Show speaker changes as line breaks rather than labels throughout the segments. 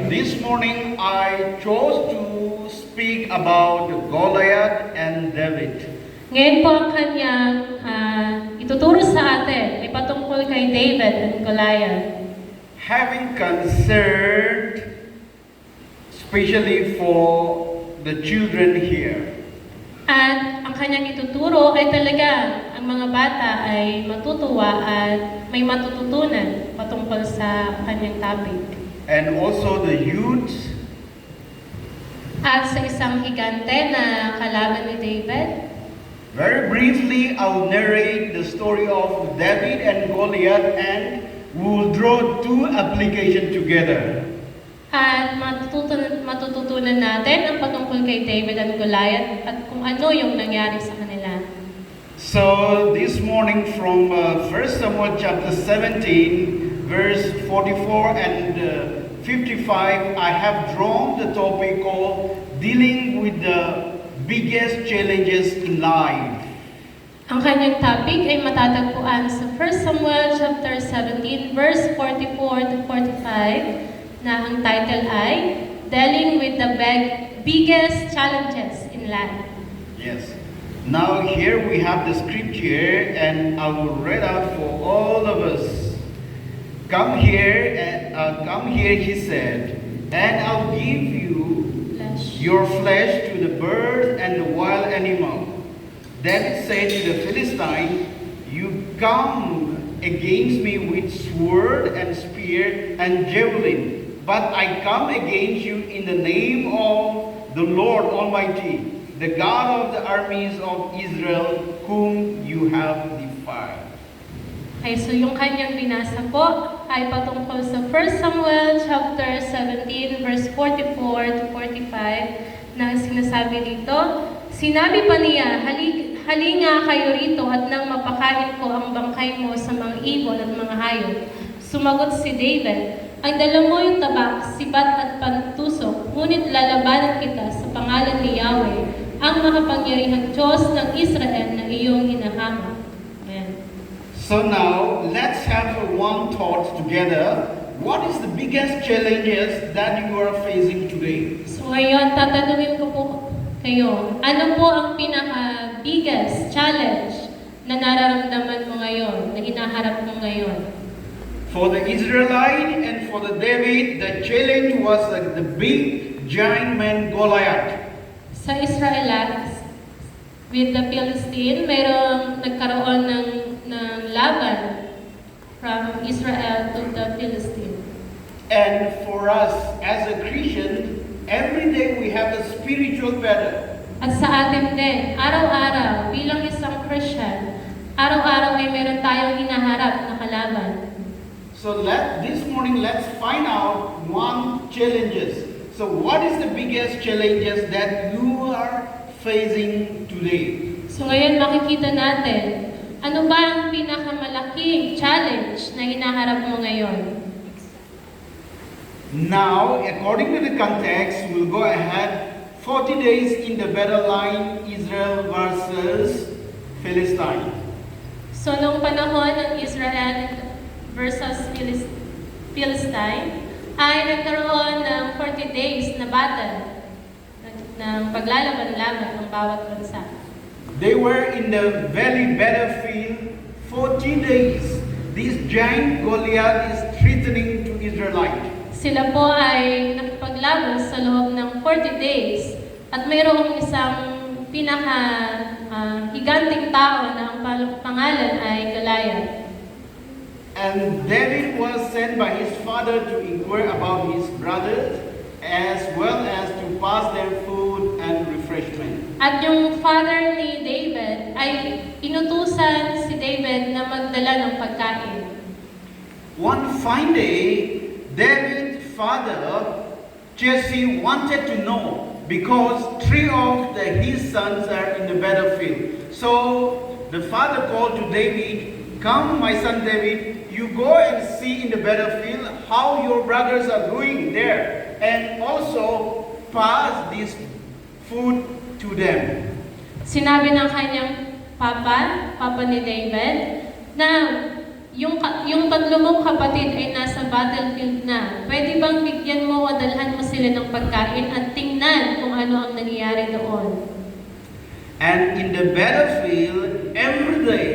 This morning I chose to speak about Goliath and David.
Ngayon po ang kanyang ituturo sa atin ay patungkol kay David and Goliath.
Having concern, especially for the children here.
At ang kanyang ituturo ay talaga ang mga bata ay matutuwa at may matututunan patungkol sa kanyang topic.
And also the youth.
At sa isang higante na kalaban ni David.
Very briefly, I'll narrate the story of David and Goliath, and we'll draw two applications together.
At matututunan natin ang patungkol kay David and Goliath at kung ano yung nangyari sa kanila.
So this morning from 1 Samuel chapter 17, verse 44 and 55, I have drawn the topic called dealing with the biggest challenges in life.
Ang kanyang topic ay matatagpuan sa 1 Samuel chapter 17 verse 44 to 45 na ang title ay Dealing with the Biggest Challenges in Life.
Yes. Now here we have the scripture and I will read out for all of us. Come here, he said, and I'll give you your flesh to the birds and the wild animal. David said to the Philistine, you come against me with sword and spear and javelin, but I come against you in the name of the Lord Almighty, the God of the armies of Israel, whom you have defied.
Okay, so yung kanyang binasa po ay patungkol sa 1 Samuel chapter 17 verse 44 to 45 na sinasabi dito, sinabi pa niya, halinga kayo rito at nang mapakain ko ang bangkay mo sa mga ibon at mga hayop. Sumagot si David, ang dala mo yung tabak, sibat at pantusok, ngunit lalabanan kita sa pangalan ni Yahweh, ang makapangyarihang Diyos ng Israel na iyong hinahamon. Amen.
So now, let's have one thought together. What is the biggest challenges that you are facing today?
So ngayon, tatanungin ko po kayo, ano po ang pinaka-biggest challenge na nararamdaman mo ngayon, na hinaharap mo ngayon?
For the Israelite and for the David, the challenge was the big giant man Goliath.
Sa Israelites, with the Philistine, mayroong nagkaroon ng laban from Israel to the Philistine.
And for us as a Christian, every day we have a spiritual battle.
At sa atin din, araw-araw, bilang isang Christian, araw-araw ay meron tayong hinaharap na kalaban.
So this morning, let's find out one challenges. So what is the biggest challenges that you are facing today?
So ngayon makikita natin, ano ba ang pinakamalaking challenge na hinaharap mo ngayon?
Now, according to the context, we'll go ahead 40 days in the battle line, Israel versus Philistine.
So noong panahon ng Israel versus Philistine, ay nagkaroon ng 40 days na battle ng paglalaban-laban ng bawat bansa.
They were in the very battlefield 40 days. This giant Goliath is threatening to Israelite.
Sila po ay nakipaglaban sa loob ng 40 days at mayroong isang higanting tao na ang pangalan ay Goliath.
And David was sent by his father to inquire about his brothers as well as to pass them food and refreshment.
At yung father ni David ay inutusan si David na magdala ng pagkain.
One fine day, David's father, Jesse, wanted to know because three of his sons are in the battlefield. So the father called to David, come my son David, you go and see in the battlefield how your brothers are doing there, and also pass this food to them.
Sinabi ng kanyang papa ni David, na yung tatlo mong kapatid ay nasa battlefield na. Pwede bang bigyan mo o dalhan sila ng pagkain at tingnan kung ano ang nangyayari doon.
And in the battlefield, every day,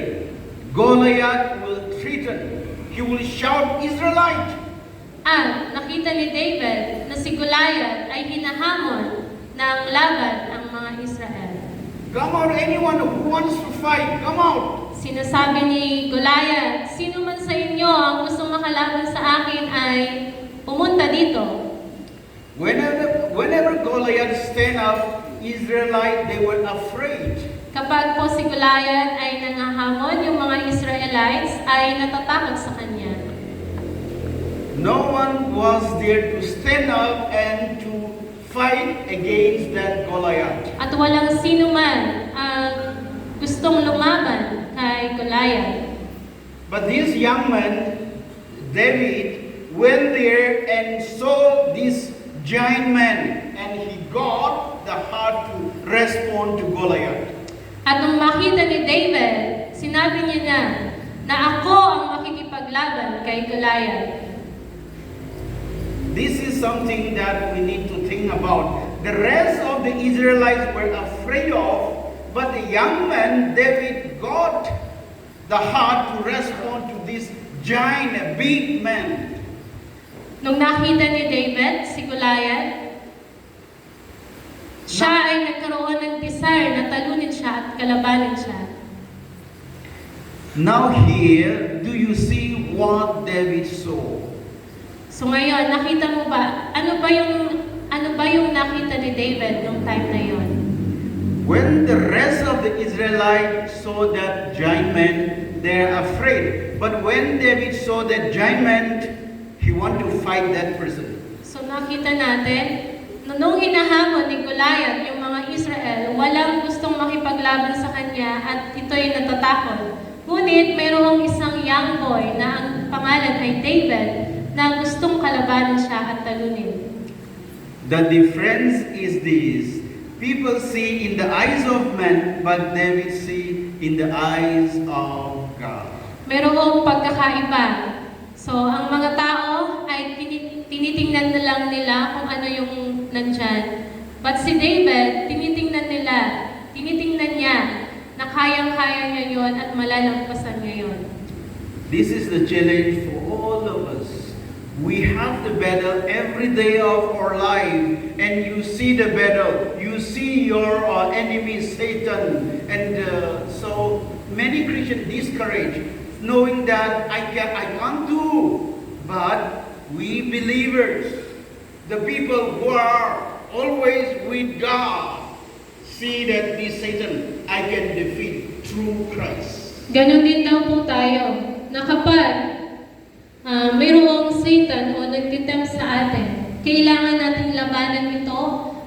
Goliath will threaten. He will shout, Israelite!
At nakita ni David na si Goliath ay hinahamon ng laban ang mga Israel.
Come out, anyone who wants to fight, come out!
Sinasabi ni Goliath, sino man sa inyo ang gustong makalaban sa akin ay pumunta dito.
Whenever Goliath stand up, Israelite, they were afraid.
Kapag po si Goliath ay nangahamon, yung mga Israelites ay natatakot sa kanya.
No one was there to stand up and to fight against that Goliath.
At walang sino man ang gustong lumaban kay Goliath.
But this young man, David, went there and saw this giant man, and he got the heart to respond to Goliath.
At nung makita ni David, sinabi niya na ako ang makikipaglaban kay Goliath.
This is something that we need to think about. The rest of the Israelites were afraid of, but the young man, David, got the heart to respond to this giant, big man.
Nung nakita ni David si Goliath, siya ay nagkaroon ng desire na talunin siya at kalabanin siya.
Now here, do you see what David saw?
So ngayon, nakita mo ba, ano ba yung nakita ni David nung time na yon?
When the rest of the Israelites saw that giant man, they're afraid. But when David saw that giant man, he wanted to fight that person.
So nakita natin, nung hinahamon ni Goliath yung mga Israel, walang gustong makipaglaban sa kanya at ito'y natatakot. Ngunit mayroong isang young boy na ang pangalan ay David na gustong kalabanin siya at talunin.
The difference is this. People see in the eyes of men, but David see in the eyes of God.
Mayroong pagkakaiba. So, ang mga tao ay tinitingnan na lang nila kung ano yung nandyan. But si David, tinitingnan niya na kayang-kaya niya yon at malalampasan niya yon.
This is the challenge for all of us. We have the battle every day of our life, and you see the battle. You see your enemy Satan, and so many Christians discouraged, knowing that I can't do. But we believers, the people who are always with God, see that this Satan I can defeat through Christ.
Ganon din daw po tayo, na kapag mayroong Satan o nagtitempt sa atin, kailangan natin labanan ito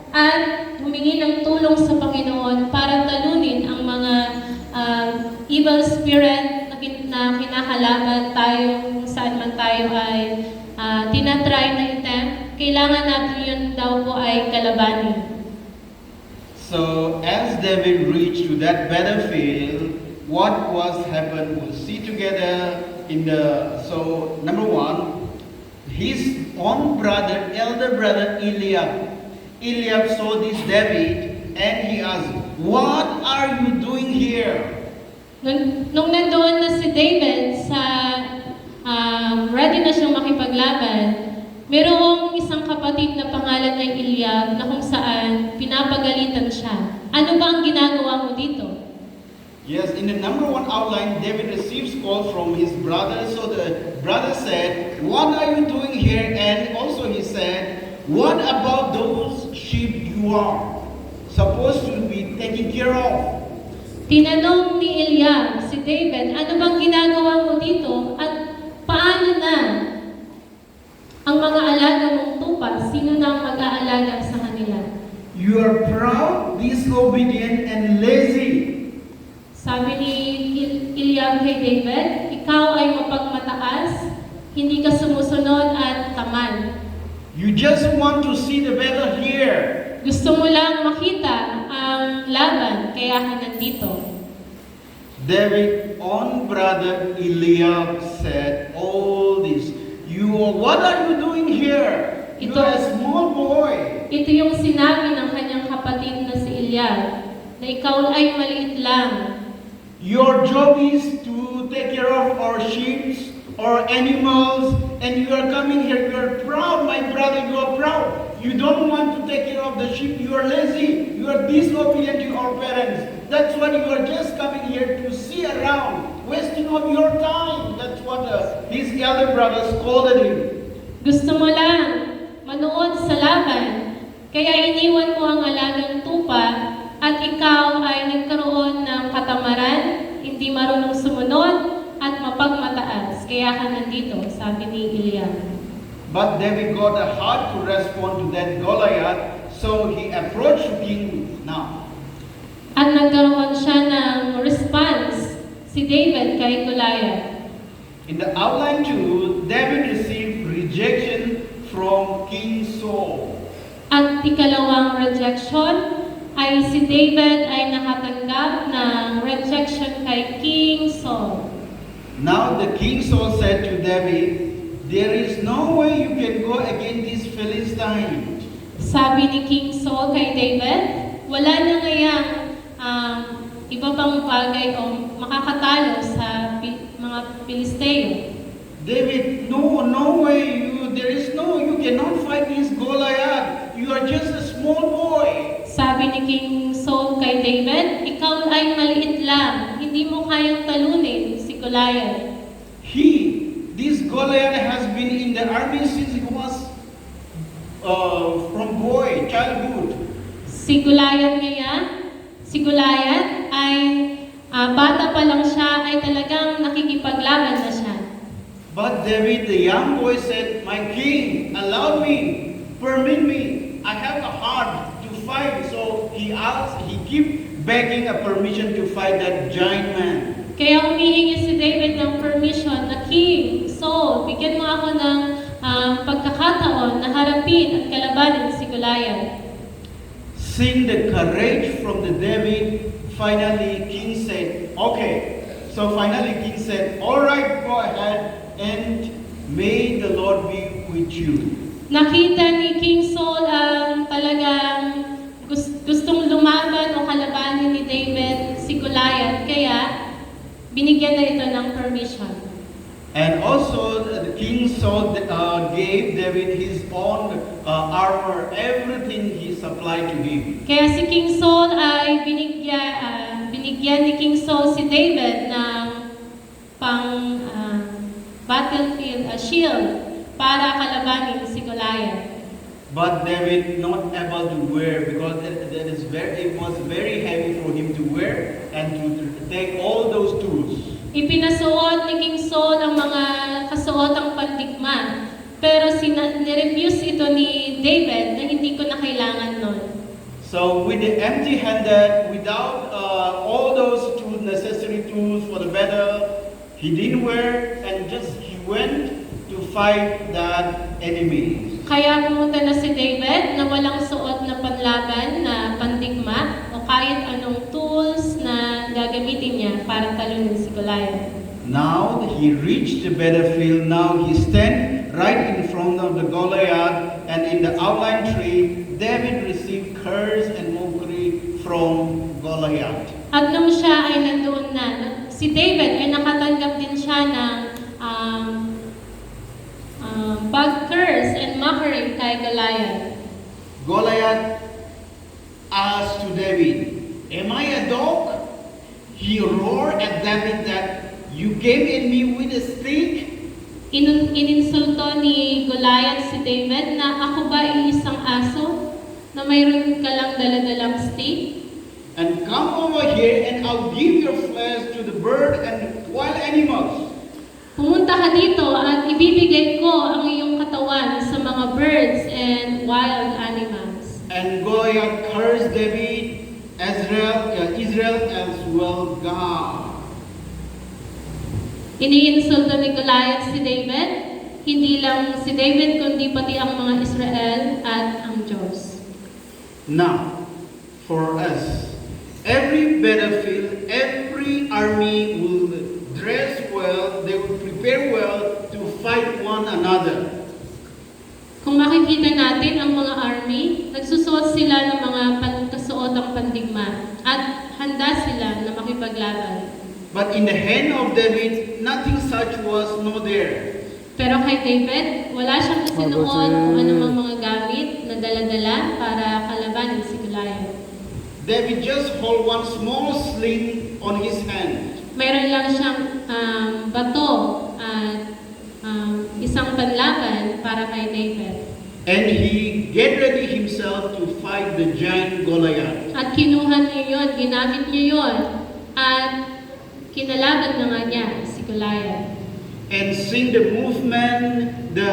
at humingi ng tulong sa Panginoon para talunin ang mga evil spirit na kinakalaban tayo kung saan man tayo ay tinatry na attempt. Kailangan natin yun daw po ay kalabanin.
So as David reached to that battlefield, what was happened? We'll see together in the, so number one, his own brother, elder brother Eliab. Eliab saw this David and he asked, "What are you doing here?"
Nung nandoon na si David sa ready na siyang makipaglaban, mayroong isang kapatid na pangalan ay Eliab na kung saan pinapagalitan siya. Ano ba ang ginagawa mo dito?
Yes, in the number one outline, David receives call from his brother. So the brother said, "What are you doing here?" And also he said, "What about those sheep you are supposed to be taking care of?"
Tinanong ni Eliab si David, ano bang ginagawa mo dito at paano na ang mga alaga mong tupa? Sino na ang mag-aalaga sa kanila?
You are proud, disobedient, and lazy.
Sabi ni Eliab kay David, ikaw ay mapagmataas, hindi ka sumusunod at tamad.
You just want to see the battle here.
Gusto mo lang makita ang laban, kaya ka nandito.
David's own brother Eliab said all this. What are you doing here? You are a small boy boy.
Ito yung sinabi ng kanyang kapatid na si Eliab, na ikaw ay maliit lang.
Your job is to take care of our sheep or animals, and you are coming here. You are proud, my brother. You are proud. You don't want to take care of the sheep. You are lazy. You are disobedient to our parents. That's why you are just coming here to see around, wasting of your time. That's what his elder brother scolded him.
Gusto mo lang manood sa laban, kaya iniwan mo ang alagang tupa at ikaw ay nagkaroon ng katamaran, hindi marunong sumunod at mapagmataas. Kaya ka nandito, sabi ni Eliab.
But David got a heart to respond to that Goliath, so he approached King now.
At nagkaroon siya ng response, si David kay Goliath.
In the outline too, David received rejection from King Saul.
At ikalawang rejection ay si David ay nakatanggap ng rejection kay King Saul.
Now the King Saul said to David, "There is no way you can go against these Philistines."
Sabi ni King Saul kay David, wala na ngayang iba pang bagay o makakatalo sa mga Pilisteo.
David, no way, you cannot fight this Goliath. You are just a small boy.
Sabi ni King Saul kay David, ikaw ay maliit lang, hindi mo kayang talunin si Goliath.
This Goliath has been in the army since he was from childhood.
Si Goliath ay bata pa lang siya ay talagang nakikipaglaban na siya.
But David, the young boy, said, "My king, allow me, permit me. I have a heart to fight." So he kept begging a permission to fight that giant man.
Kaya humihingi si David ng permission na King Saul, bigyan mo ako ng pagkakataon na harapin at kalabanin si Goliath.
Seeing the courage from the David, finally King said, "Okay." So finally King said, "All right, go ahead, and may the Lord be with you."
Nakita ni King Saul ang talagang gustong lumaban o kalabanin ni David si Goliath, kaya binigyan na ito ng permission.
And also, the King Saul gave David his own armor, everything he supplied to him.
Kaya si King Saul ay binigyan ni King Saul si David ng battlefield shield para kalabanin si Goliath.
But David not able to wear because it was very heavy for him to wear and to take all those tools.
Ipinasuot ni King Saul ang mga kasuotang pandigma, pero nirefuse ito ni David na hindi ko na kailangan nun.
So with the empty-handed, without all those necessary tools for the battle, he didn't wear and he went to fight that enemy.
Kaya pumunta na si David na walang suot na panlaban na pandigma o kahit anong tools na gagamitin niya para talunin si Goliath.
Now he reached the battlefield. Now he stand right in front of the Goliath, and in the outline tree, David received curse and mockery from Goliath.
At nung siya ay nandoon na, si David ay nakatanggap din siya ng curse and mockery kay Goliath.
Goliath asked to David, "Am I a dog?" He roared at David that you came in me with a stick.
Ininsulto ni Goliath si David na ako ba ay isang aso na mayroon ka lang daladalang stick?
And come over here and I'll give your flesh to the bird and wild animals.
Pumunta ka dito at ibibigay ko ang iyong katawan sa mga birds and wild animals.
And Goliath cursed David, Israel as well God.
Iniinsulto ni Goliath si David, hindi lang si David kundi pati ang mga Israel at ang Diyos.
Now, for us, every battlefield, every army will dress well, they will prepare well to fight one another.
Kung makikita natin ang mga army makipaglaban.
But in the hand of David, nothing such was no there.
Pero kay David, wala siyang kasi noon kung anumang mga gamit na dala-dala para kalabanin si Goliath.
David just hold one small sling on his hand.
Mayroon lang siyang bato at isang panlaban para kay David.
And he get ready himself to fight the giant Goliath.
At kinuha niya yun, ginamit niya yun, at kinalaban na nga niya si Goliath.
And seeing the movement, the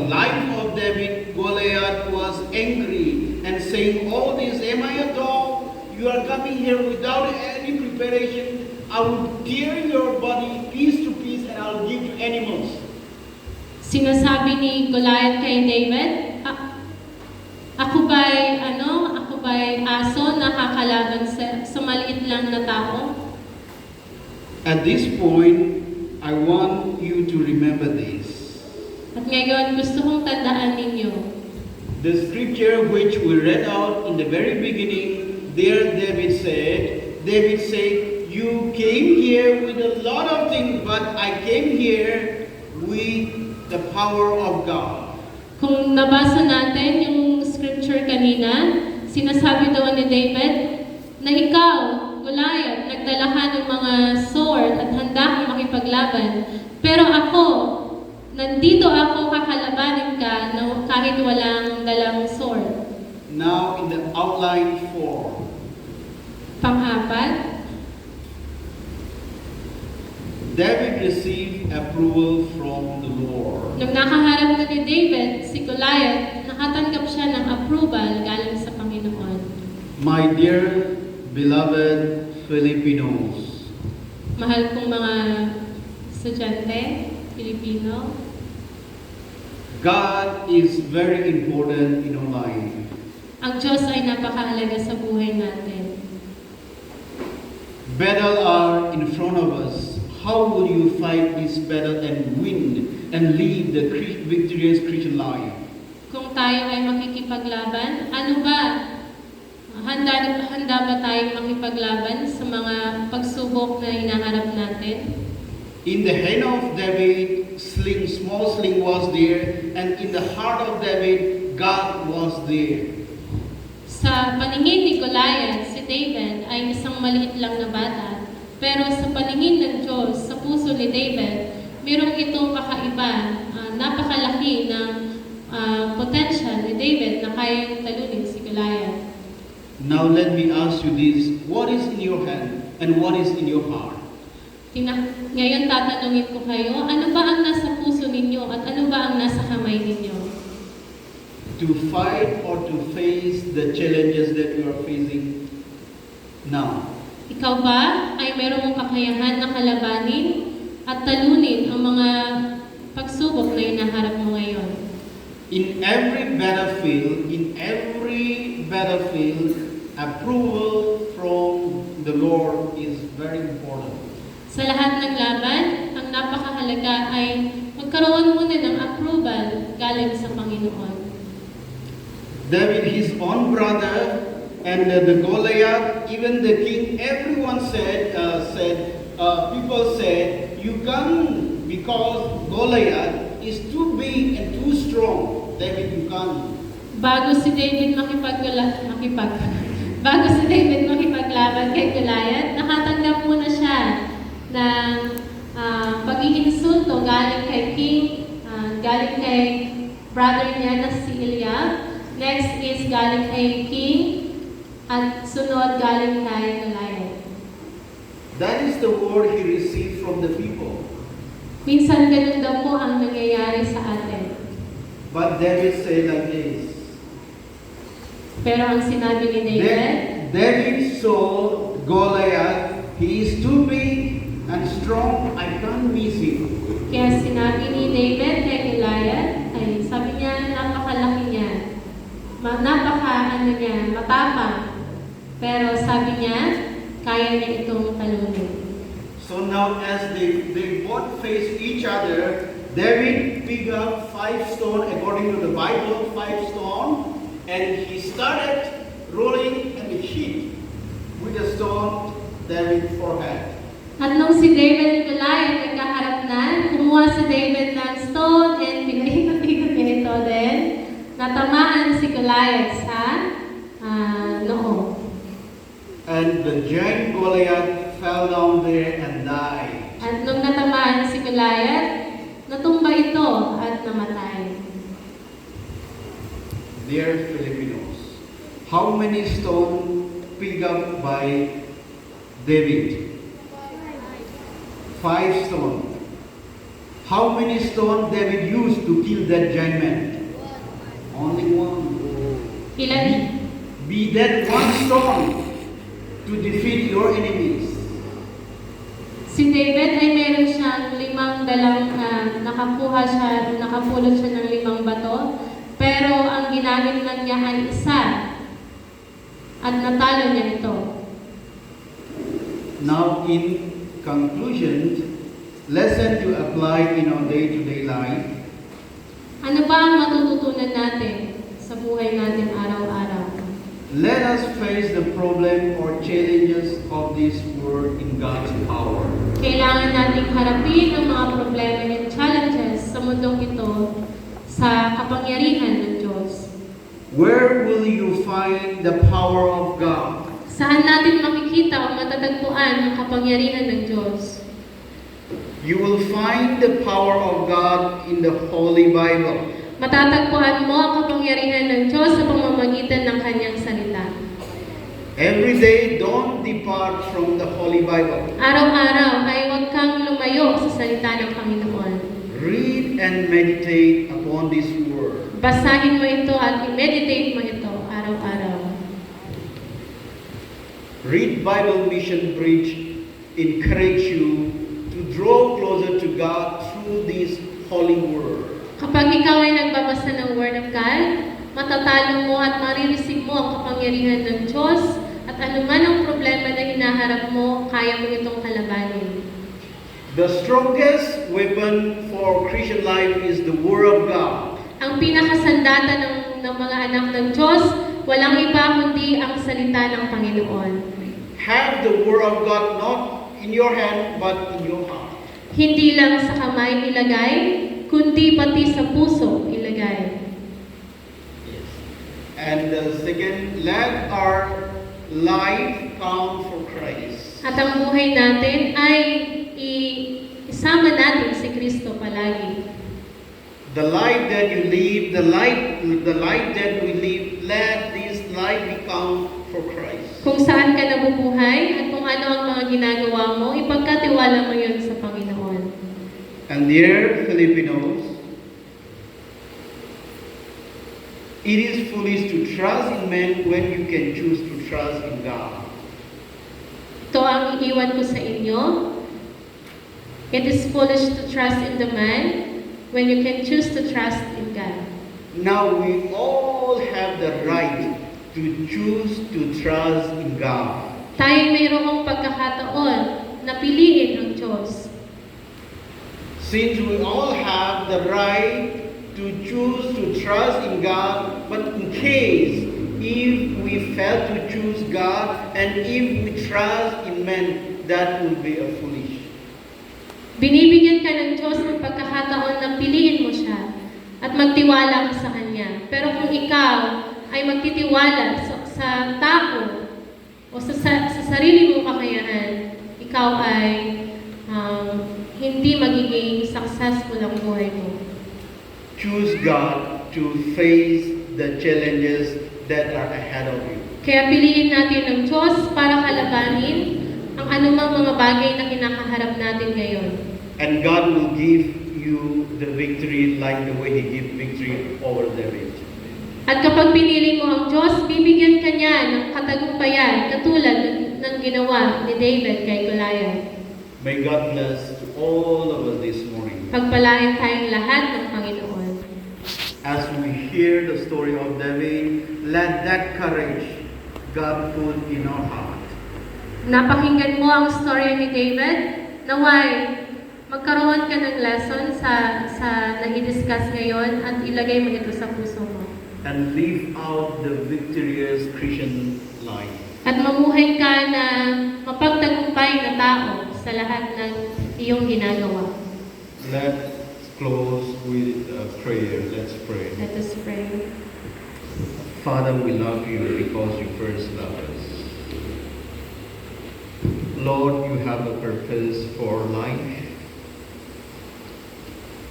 life of David, Goliath was angry and saying, "All this, am I a dog? You are coming here without any preparation. I will tear your body piece to piece and I will give to animals."
Sinasabi ni Goliath kay David, ako ba'y aso na kakalaban sa maliit lang na tao?
At this point, I want you to remember this.
At ngayon, gusto kong tandaan ninyo.
The scripture which we read out in the very beginning, there David said, "You came here with a lot of things, but I came here with the power of God."
Kung nabasa natin yung scripture kanina, sinasabi daw ni David na ikaw, Goliath, nagdala ka ng mga sword at handa kang makipaglaban. Pero ako, nandito ako kakalabanin ka kahit walang dalang sword.
Now in the outline 4.
Pang-apat,
David received approval from the Lord.
nung nakaharap na ni David, si Goliath, nakatanggap siya ng approval galing sa Panginoon.
My dear beloved Filipinos,
Mahal kong mga estudyante, Pilipino,
God is very important in our life.
ang Diyos ay napakahalaga sa buhay natin.
Battle are in front of us. How will you fight this battle and win and live the victorious Christian life?
Kung tayo ay makikipaglaban, ano ba? Handa ba tayong makipaglaban sa mga pagsubok na hinaharap natin?
In the hand of David, small sling was there, and in the heart of David, God was there.
Sa paningin ni Goliath, si David ay isang maliit lang na bata. Pero sa paningin ng Diyos, sa puso ni David, mayroong itong kakaiba, napakalaki ng potential ni David na kayang talunin si Goliath.
Now let me ask you this, what is in your hand and what is in your heart?
Ngayon tatanungin ko kayo, ano ba ang nasa puso ninyo at ano ba ang nasa kamay ninyo?
To fight or to face the challenges that you are facing now.
Ikaw ba ay mayroong kakayahan na kalabanin at talunin ang mga pagsubok na hinaharap mo ngayon?
In every battlefield, approval from the Lord is very important.
Sa lahat ng laban, ang napakahalaga ay magkaroon muna ng approval galing sa Panginoon.
David, his own brother, and the Goliath, even the king, everyone people said, "You come because Goliath is too big and too strong. David, you come."
Bago si David makipaglaban kay Goliath, nakatanggap muna siya ng pag-iinsulto galing kay king, galing kay brother niya na si Eliab. Next is galing kay king, at sunod galing kay Goliath.
That is the word he received from the people.
Minsan ganun daw po ang nangyayari sa atin.
But David said like this.
Pero ang sinabi ni David,
David saw Goliath, he is too big and strong, I can't miss him.
kaya sinabi ni David kay Goliath, ay sabi niya, napakalaki niya, matapang. Pero sabi niya, kaya niya itong talunin.
So now as they both face each other, David picked up 5 stones according to the Bible, 5 stones, and he started rolling and hit with a stone David's forehead.
At nung si David at Goliath nagkaharap na, kumuha si David ng stone and pinaikot-ikot niya ito din. Natamaan si Goliath sa noo.
And the giant Goliath fell down there and died.
At nung natamaan si Goliath, natumba ito at namatay.
Dear Filipinos, how many stones picked up by David? 5 stones. How many stones David used to kill that giant man? Only one.
Ilan?
Be that one stone to defeat your enemies.
Si David ay meron siyang 5 dalang nakapulot siya ng 5 bato, pero ang ginamit lang niya ay isa at natalo niya ito.
Now, in conclusion, lesson to apply in our day-to-day life.
Ano ba ang matututunan natin sa buhay natin araw-araw?
Let us face the problem or challenges of this world in God's power.
Kailangan nating harapin ang mga problema and challenges sa mundong ito sa kapangyarihan ng Diyos.
Where will you find the power of God?
Saan natin makikita o matatagpuan ang kapangyarihan ng Diyos?
You will find the power of God in the Holy Bible.
Matatagpuan mo ang kapangyarihan ng Diyos sa pamamagitan ng Kanyang salita.
Every day, don't depart from the Holy Bible.
Araw-araw ay huwag kang lumayo sa salita ng Panginoon.
Read and meditate upon this word.
Basahin mo ito at i-meditate mo ito araw-araw.
Read Bible Mission Bridge encourage you to draw closer to God through this holy word.
Kapag ikaw ay nagbabasa ng Word of God, matatalo mo at marireceive mo ang kapangyarihan ng Diyos at anuman ang problema na hinaharap mo, kaya mo itong kalabanin.
The strongest weapon for Christian life is the Word of God.
Ang pinakasandata ng mga anak ng Diyos, walang iba kundi ang salita ng Panginoon.
Have the Word of God not in your hand but in your heart.
Hindi lang sa kamay ilagay, kundi pati sa puso ilagay.
And the second, let our life count for Christ.
At ang buhay natin ay isama natin si Kristo palagi.
The life that you live, the life that we live, let this life become for Christ.
Kung saan ka nabubuhay at kung ano ang mga ginagawa mo, ipagkatiwala mo yun sa Panginoon.
And dear Filipinos, it is foolish to trust in men when you can choose to trust in God.
Ito ang iiwan ko sa inyo. It is foolish to trust in the man when you can choose to trust in God.
Now we all have the right to choose to trust in God.
Tayo mayroong pagkakataon na piliin ang Diyos.
Since we all have the right to choose to trust in God, but in case if we fail to choose God and if we trust in men, that would be a foolish.
Binibigyan ka ng Diyos ng pagkakataon na piliin mo siya at magtiwala ka sa Kanya. Pero kung ikaw ay magtitiwala sa tao o sa sarili mong kakayahan, ikaw ay hindi magiging successful ang buhay mo.
Choose God to face the challenges that are ahead of you.
Kaya piliin natin ang Diyos para kalabanin ang anumang mga bagay na kinakaharap natin ngayon.
And God will give you the victory like the way He gave victory over David.
At kapag pinili mo ang Diyos, bibigyan ka niya ng katagumpayan katulad ng ginawa ni David kay Goliath.
May God bless to all of us this morning.
Pagpalain tayong lahat ng Panginoon.
As we hear the story of David, let that courage God put in our heart.
Napakinggan mo ang story ni David, naway magkaroon ka ng lesson sa na-discuss ngayon at ilagay mo ito sa puso mo.
And live out the victorious Christian life.
At mamuhay ka na mapagtagumpay na tao sa lahat ng iyong ginagawa.
Let's close with a prayer. Let's pray.
Let us pray.
Father, we love you because you first loved us. Lord, you have a purpose for life.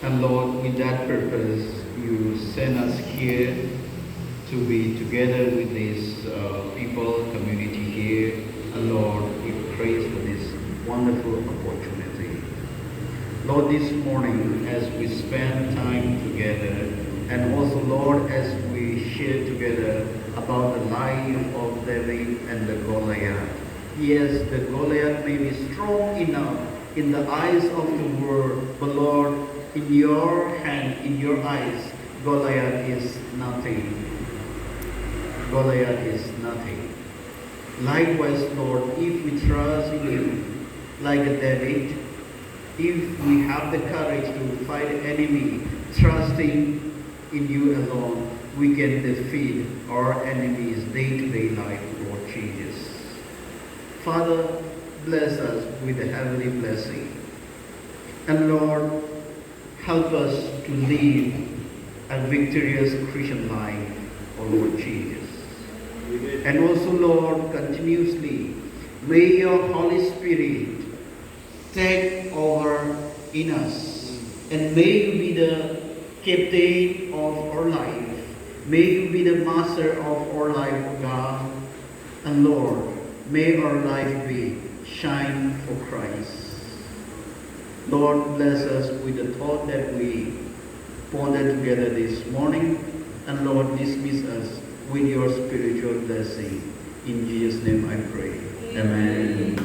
And Lord, with that purpose, you send us here to be together with these people, community here. And Lord, we praise for this wonderful opportunity. Lord, this morning, as we spend time together, and also, Lord, as we share together about the life of David and the Goliath. Yes, the Goliath may be strong enough in the eyes of the world, but Lord, in your hand, in your eyes, Goliath is nothing. Goliath is nothing. Likewise, Lord, if we trust in you, like David, if we have the courage to fight the enemy, trusting in you alone, we can defeat our enemies day-to-day life, Lord Jesus. Father, bless us with a heavenly blessing. And Lord, help us to live a victorious Christian life, O Lord Jesus. And also, Lord, continuously, may your Holy Spirit take over in us. And may you be the captain of our life. May you be the master of our life, God. And Lord, may our life be shine for Christ. Lord, bless us with the thought that we pondered together this morning. And Lord, dismiss us with your spiritual blessing. In Jesus' name I pray. Amen.